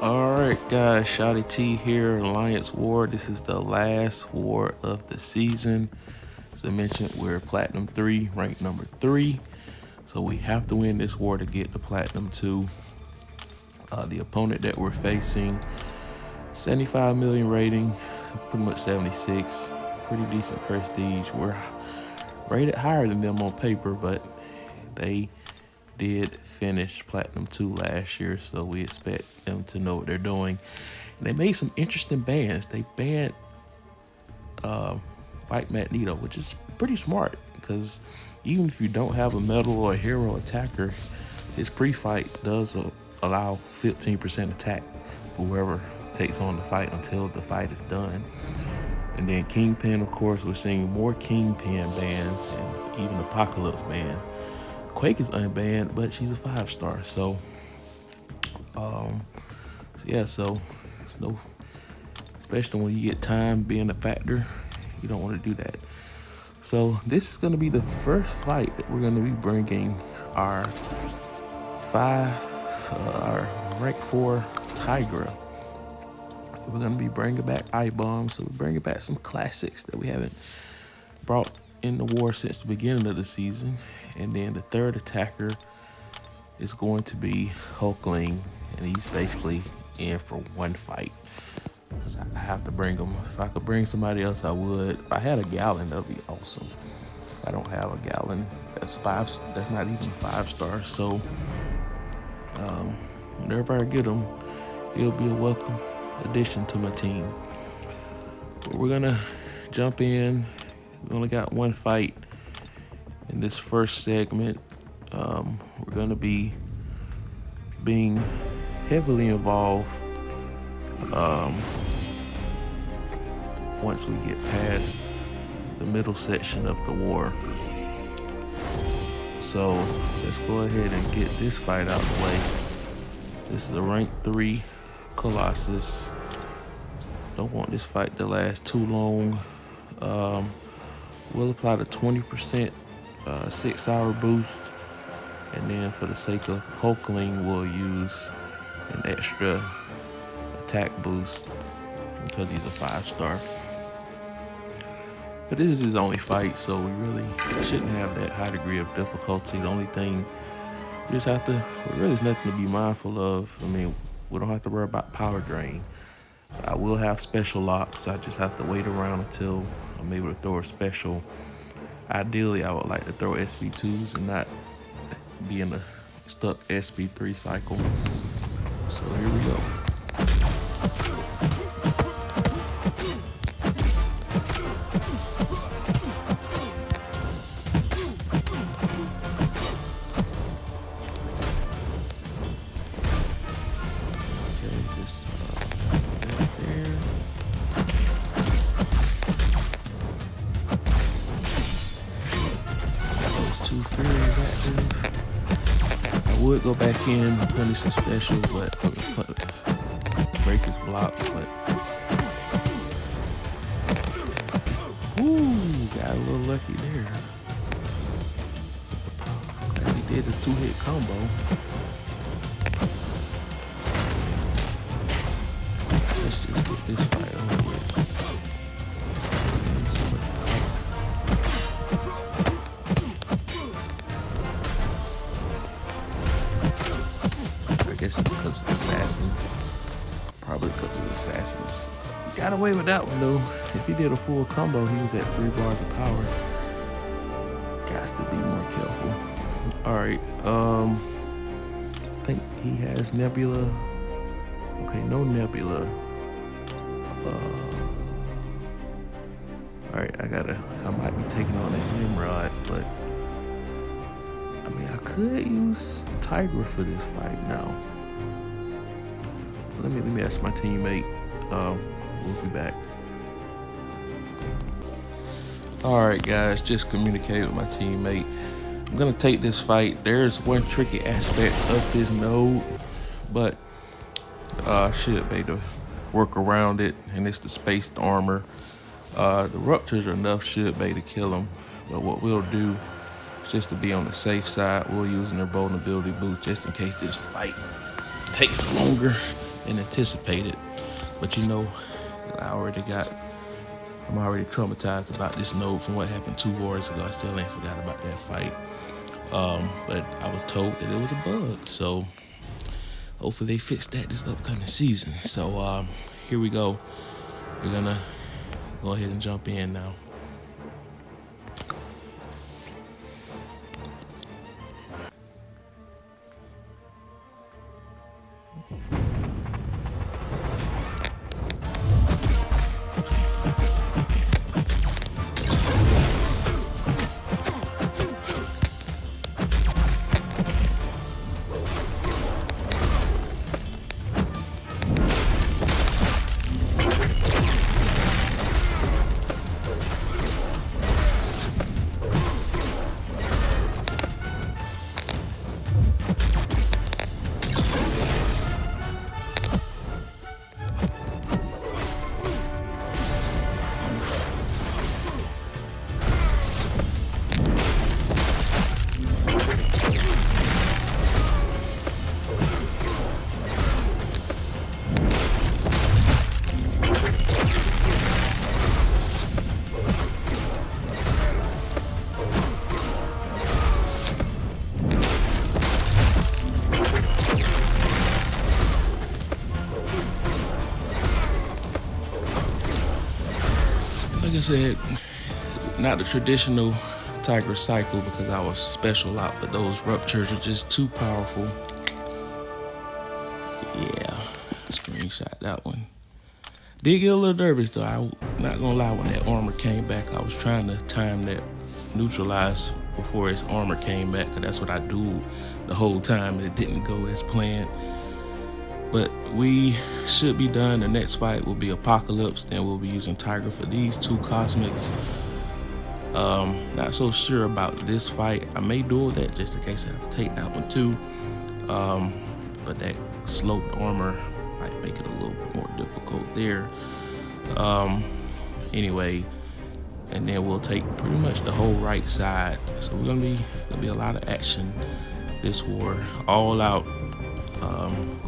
Alright guys, Shotty T here, Alliance War. This is the last war of the season. As I mentioned, we're Platinum 3, ranked number 3. So we have to win this war to get to Platinum 2. The opponent that we're facing, 75 million rating, pretty much 76. Pretty decent prestige. We're rated higher than them on paper, but they did finish Platinum 2 last year, so we expect them to know what they're doing. And they made some interesting bans. They banned White Magneto, which is pretty smart because even if you don't have a metal or a hero attacker, his pre-fight does allow 15% attack for whoever takes on the fight until the fight is done. And then Kingpin, of course, we're seeing more Kingpin bans and even Apocalypse ban. Quake is unbanned, but she's a 5-star. So it's no, especially when you get time being a factor, you don't want to do that. So this is going to be the first fight that we're going to be bringing our rank 4 Tigra. We're going to be bringing back I-Bomb, so we're bringing back some classics that we haven't brought in the war since the beginning of the season. And then the third attacker is going to be Hulkling, and he's basically in for one fight. Because I have to bring him. If I could bring somebody else, I would. If I had a Gallon, that would be awesome. If I don't have a Gallon, that's not even 5-star. So whenever I get him, he'll be a welcome addition to my team. But we're gonna jump in. We only got one fight in this first segment. We're gonna be being heavily involved once we get past the middle section of the war. So let's go ahead and get this fight out of the way. This is a rank 3 Colossus. Don't want this fight to last too long. We'll apply the 20% 6-hour boost, and then for the sake of Hulkling, we'll use an extra attack boost because he's a 5-star. But this is his only fight, so we really shouldn't have that high degree of difficulty. The only thing we just have to, there's nothing to be mindful of. I mean, we don't have to worry about power drain. I will have special locks. I just have to wait around until I'm able to throw a special. Ideally, I would like to throw SP2s and not be in a stuck SP3 cycle. So here we go. Two Furies active. I would go back in and punish some specials, but break his block. But ooh, got a little lucky there. Glad he did a 2-hit combo. Let's just get this fight over with. He's getting so much power. I guess because of assassins. Probably because of assassins. He got away with that one though. If he did a full combo, he was at 3 bars of power. Got to be more careful. Alright, I think he has Nebula. Okay, no Nebula. Alright, I might be taking on a Nimrod, but I mean, I could use Tigra for this fight now. Let me ask my teammate. We'll be back. Alright guys, just communicated with my teammate. I'm gonna take this fight. There's one tricky aspect of this node, but I should be able to work around it, and it's the spaced armor. The ruptures are enough, should be able to kill him, but what we'll do is just to be on the safe side, we'll use an invulnerability boost just in case this fight takes longer and anticipated. But you know, I'm already traumatized about this node from what happened 2 wars ago. I still ain't forgot about that fight. But I was told that it was a bug, so hopefully they fix that this upcoming season. So here we go. We're gonna go ahead and jump in now. Like I said, not the traditional Tiger cycle because I was special out, but those ruptures are just too powerful. Yeah, screenshot that one. Did get a little nervous though. I'm not gonna lie, when that armor came back, I was trying to time that neutralize before his armor came back, because that's what I do the whole time, and it didn't go as planned. But we should be done. The next fight will be Apocalypse. Then we'll be using Tiger for these 2 cosmics. Not so sure about this fight. I may duel that just in case I have to take that one too. But that sloped armor might make it a little more difficult there. Anyway, and then we'll take pretty much the whole right side. So we're gonna be a lot of action this war, all out.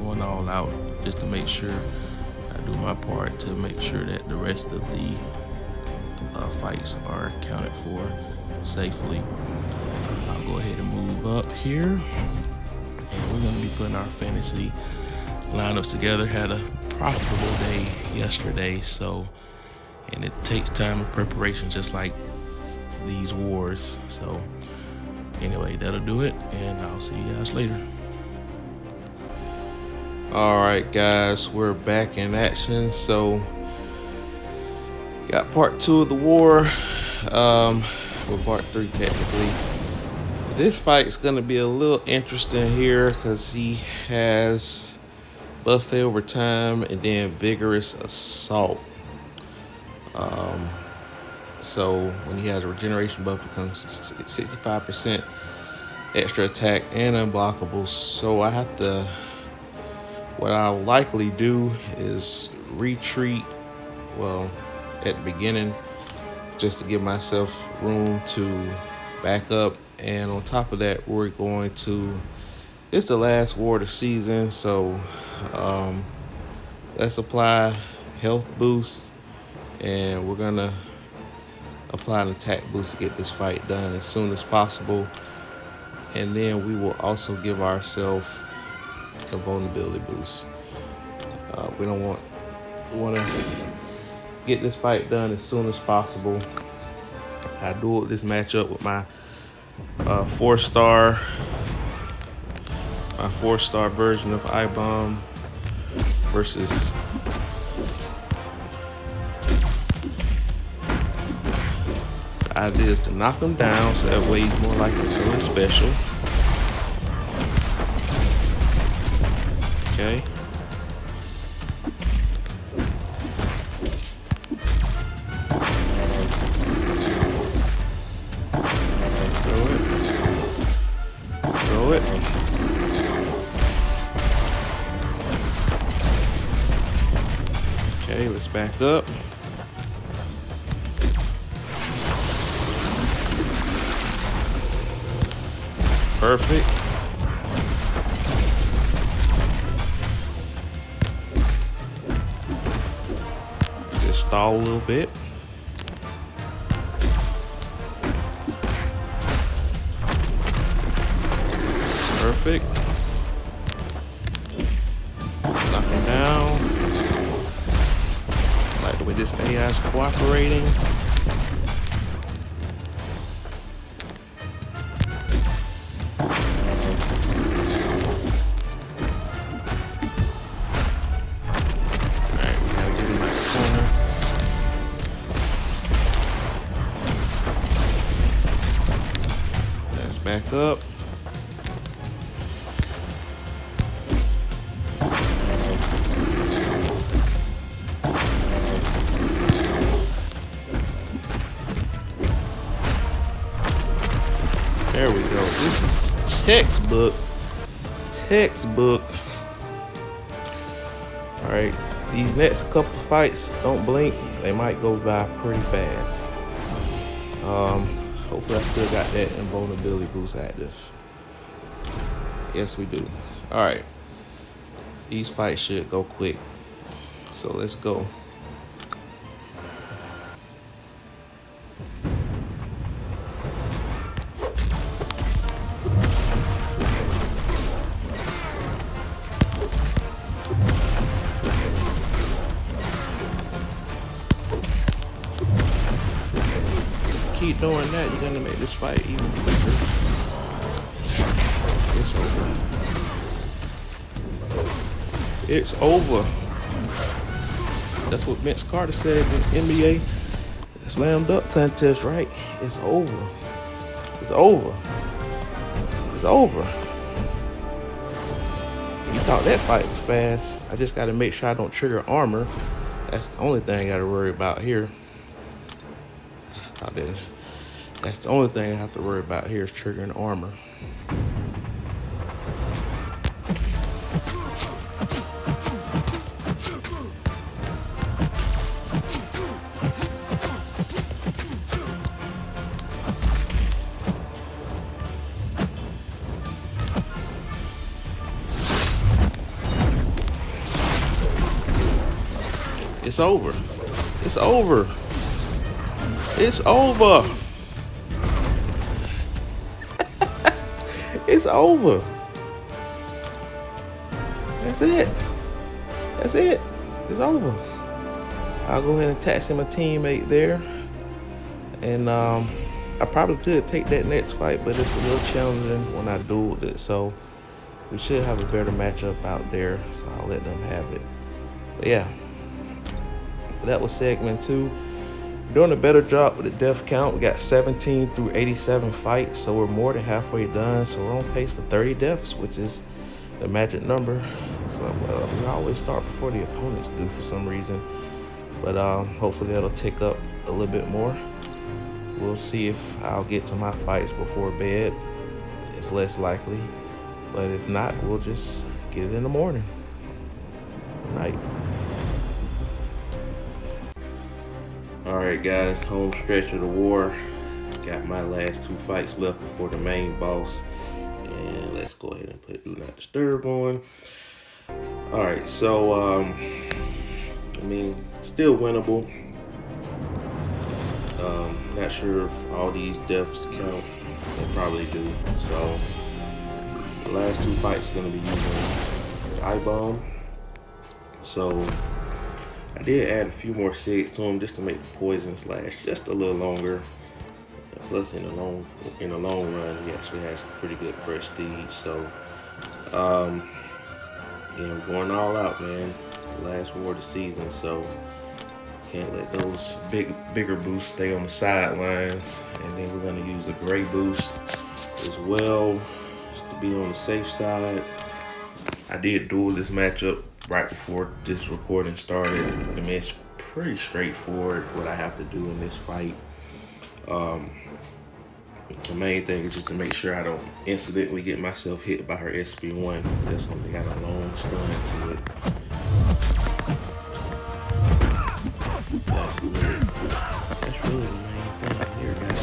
Going all out just to make sure I do my part to make sure that the rest of the fights are accounted for safely. I'll go ahead and move up here, and we're going to be putting our fantasy lineups together. Had a profitable day yesterday, and it takes time and preparation just like these wars. So anyway, that'll do it, and I'll see you guys later. All right, guys, we're back in action. So got part 2 of the war, well, part 3 technically. This fight's gonna be a little interesting here because he has buffet over time and then vigorous assault. So when he has a regeneration buff, it becomes 65% extra attack and unblockable. So I have to, what I'll likely do is retreat, well, at the beginning, just to give myself room to back up. And on top of that, we're going to, it's the last war of the season, so let's apply health boost, and we're gonna apply an attack boost to get this fight done as soon as possible. And then we will also give ourselves a vulnerability boost. We don't want to get this fight done as soon as possible. I dueled this matchup with my 4-star version of I-Bomb versus the idea is to knock him down so that way he's more likely to go special. Okay. Throw it. Okay, let's back up. Perfect. just stall a little bit. Perfect. Knock him down. I like the way this AI is cooperating. Back up. There we go. This is textbook. All right, these next couple fights, don't blink. They might go by pretty fast. Hopefully I still got that invulnerability boost active. Yes, we do. All right. These fights should go quick. So let's go. Keep doing that, you're gonna make this fight even quicker. It's over. It's over. That's what Vince Carter said in the NBA slam dunk contest, right? It's over. It's over. It's over. You thought that fight was fast. I just gotta make sure I don't trigger armor. That's the only thing I gotta worry about here. That's the only thing I have to worry about here is triggering armor. It's over. It's over. It's over. It's over. That's it. That's it. It's over. I'll go ahead and taxi my teammate there. And I probably could take that next fight, but it's a little challenging when I dueled it. So we should have a better matchup out there. So I'll let them have it. But yeah, that was segment 2. Doing a better job with the death count. We got 17 through 87 fights, so we're more than halfway done. So we're on pace for 30 deaths, which is the magic number. So we always start before the opponents do for some reason. But hopefully that'll tick up a little bit more. We'll see if I'll get to my fights before bed. It's less likely. But if not, we'll just get it in the morning. Good night. Alright guys, home stretch of the war. Got my last 2 fights left before the main boss. And let's go ahead and put Do Not Disturb on. Alright, so I mean, still winnable. Not sure if all these deaths count. They probably do. So the last 2 fights are gonna be using the I-Bomb. So I did add a few more SIGs to him just to make the poisons last just a little longer. Plus, in the long run, he actually has pretty good prestige. So, yeah, we're going all out, man. The last war of the season, so can't let those bigger boosts stay on the sidelines. And then we're gonna use a gray boost as well, just to be on the safe side. I did duel this matchup right before this recording started. I mean, it's pretty straightforward what I have to do in this fight. The main thing is just to make sure I don't incidentally get myself hit by her SP1. That's only got a long stun to it. That's really the main thing here, guys.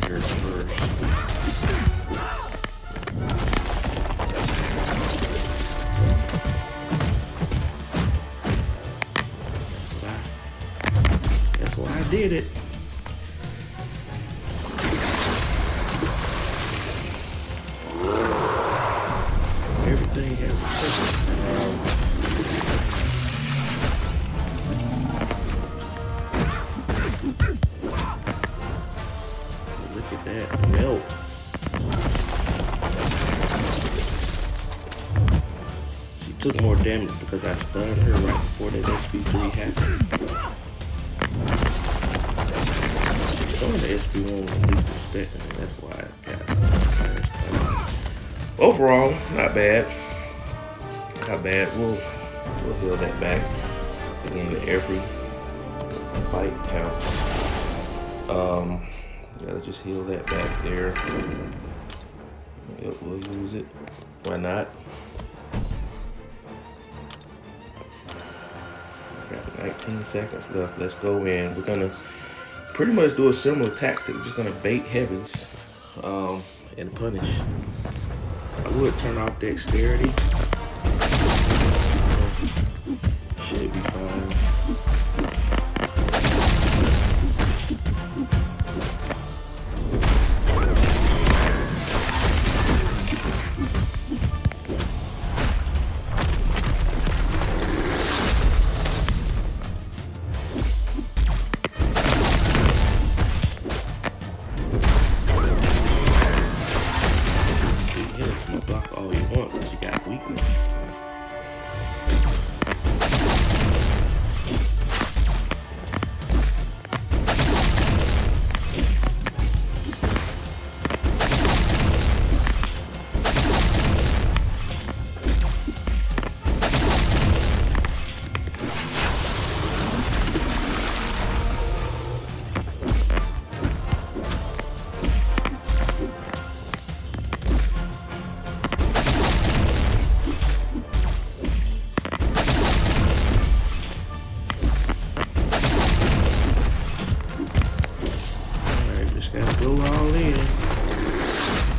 here first. That's why I did it. Everything has a purpose. Look at that melt. She took more damage because I stunned her right before that SP3 happened. She's throwing the SP1 when least expecting it. That's why I cast her. Overall, not bad. Not bad. We'll heal that back. Again, every fight counts. Gotta just heal that back there. Yep, we'll use it. Why not? Got 19 seconds left. Let's go in. We're gonna pretty much do a similar tactic. We're just gonna bait heavies and punish. I would turn off dexterity. Should be fine. Block all you want because you got weakness. Go all in.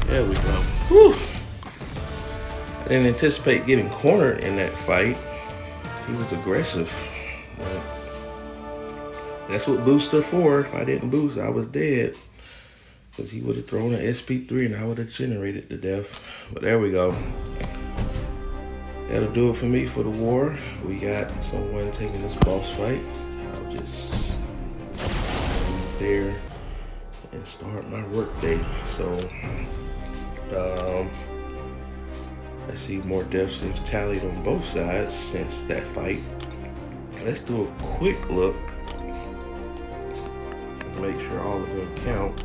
There we go. Whew. I didn't anticipate getting cornered in that fight. He was aggressive. But that's what boosts are for. If I didn't boost, I was dead. Because he would have thrown an SP3 and I would have generated to death. But there we go. That'll do it for me for the war. We got someone taking this boss fight. I'll just there and start my work day. So I see more deaths have tallied on both sides since that fight. Let's do a quick look. Make sure all of them count.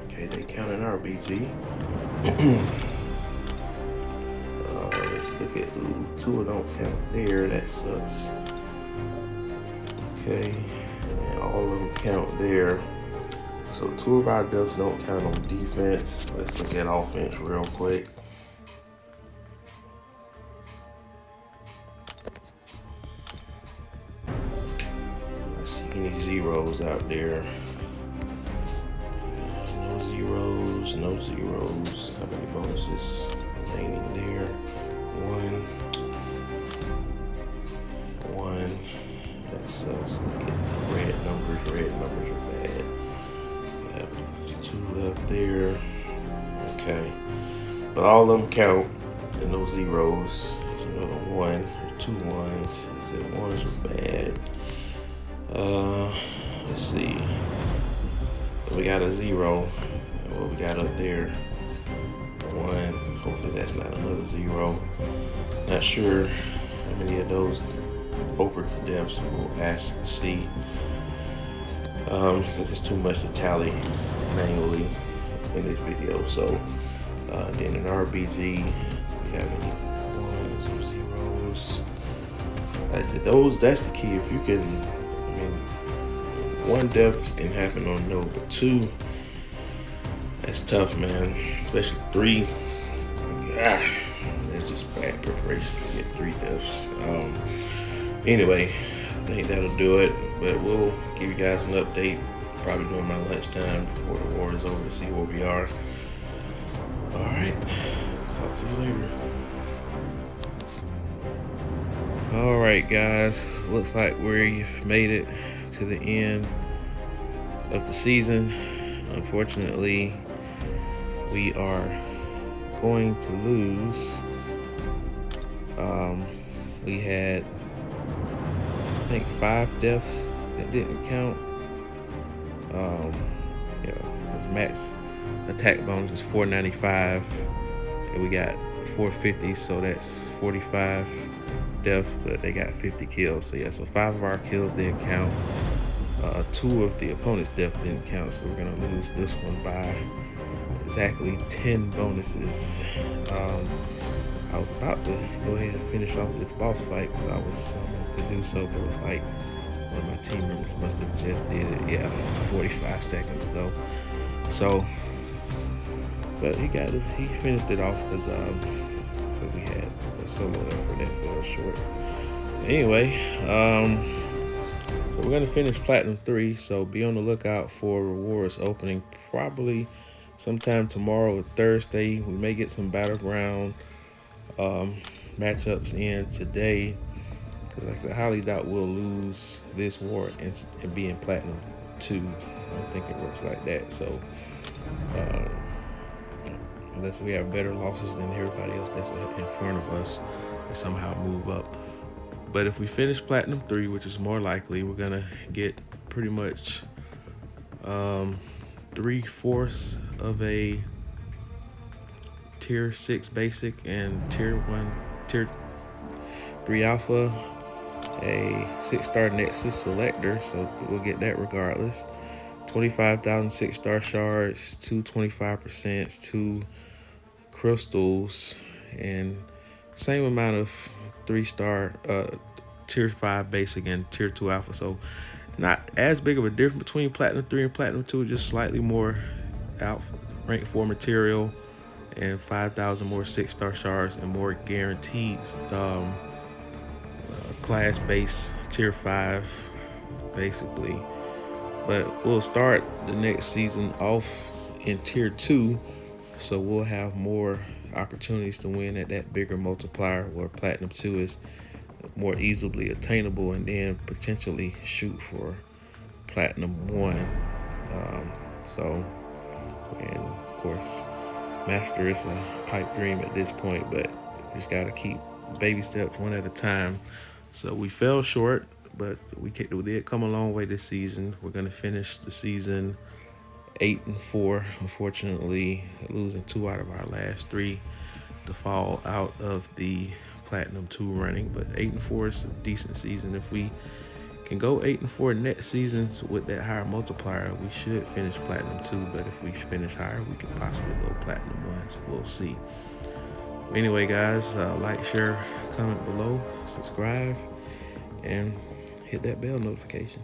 Okay, they count in RBG. Let's look at, ooh, 2 don't count there, that sucks. Okay, and all of them count there. So 2 of our deaths don't count on defense. Let's look at offense real quick. Let's see any zeros out there. No zeros, no zeros. How many bonuses remaining there? 1. That sucks. Look at red numbers. Red numbers are bad. 2 left there. Okay. But all of them count and no zeros. There's another 1 or 2 ones. I said ones are bad. Let's see. We got a 0. And what we got up there? 1. Hopefully that's not another 0. Not sure how many of those over deaths we'll ask to see. Because it's too much to tally manually in this video. So then in RBG, we have any 1s or 0s. Like I said, that's the key. If you can, I mean, 1 death can happen on no, but 2, that's tough, man. Especially 3. That's just bad preparation to get 3 deaths. Anyway, I think that'll do it. But we'll give you guys an update probably during my lunchtime before the war is over to see where we are. All right, talk to you later. All right, guys, looks like we've made it to the end of the season. Unfortunately, we are going to lose. We had, I think, 5 deaths that didn't count. Yeah, because Matt's attack bonus is 495, and we got 450, so that's 45 deaths, but they got 50 kills. So yeah, so 5 of our kills didn't count. 2 of the opponent's deaths didn't count, so we're gonna lose this one by exactly 10 bonuses. I was about to go ahead and finish off this boss fight because I was summoned to do so, but it's like one of my team members must have just did it, yeah, 45 seconds ago. So, but he finished it off because we had a solo effort that fell short. Anyway, so we're gonna finish Platinum 3, so be on the lookout for rewards opening probably sometime tomorrow or Thursday. We may get some Battleground matchups in today, because I highly doubt we'll lose this war and be in Platinum 2. I don't think it works like that. So unless we have better losses than everybody else that's in front of us, we'll somehow move up. But if we finish Platinum 3, which is more likely, we're gonna get pretty much 3/4 of a tier 6 basic and tier 3 alpha, a 6-star Nexus selector, so we'll get that regardless. 25,000 6-star shards, 2 25%, 2 crystals, and same amount of 3-star tier 5 basic and tier 2 alpha. So not as big of a difference between Platinum 3 and Platinum 2, just slightly more alpha rank 4 material and 5,000 more 6-star shards and more guaranteed class base tier 5 basically. But we'll start the next season off in tier 2, so we'll have more opportunities to win at that bigger multiplier, where Platinum 2 is more easily attainable, and then potentially shoot for Platinum 1. And of course, Master is a pipe dream at this point, but we just gotta keep baby steps one at a time. So we fell short, but we did come a long way this season. We're gonna finish the season 8-4. Unfortunately, losing 2 out of our last 3 to fall out of the Platinum 2 running, but 8-4 is a decent season. If we can go 8-4 next seasons with that higher multiplier, we should finish Platinum 2. But if we finish higher, we could possibly go Platinum 1. So we'll see. Anyway, guys, like, share, comment below, subscribe, and hit that bell notification.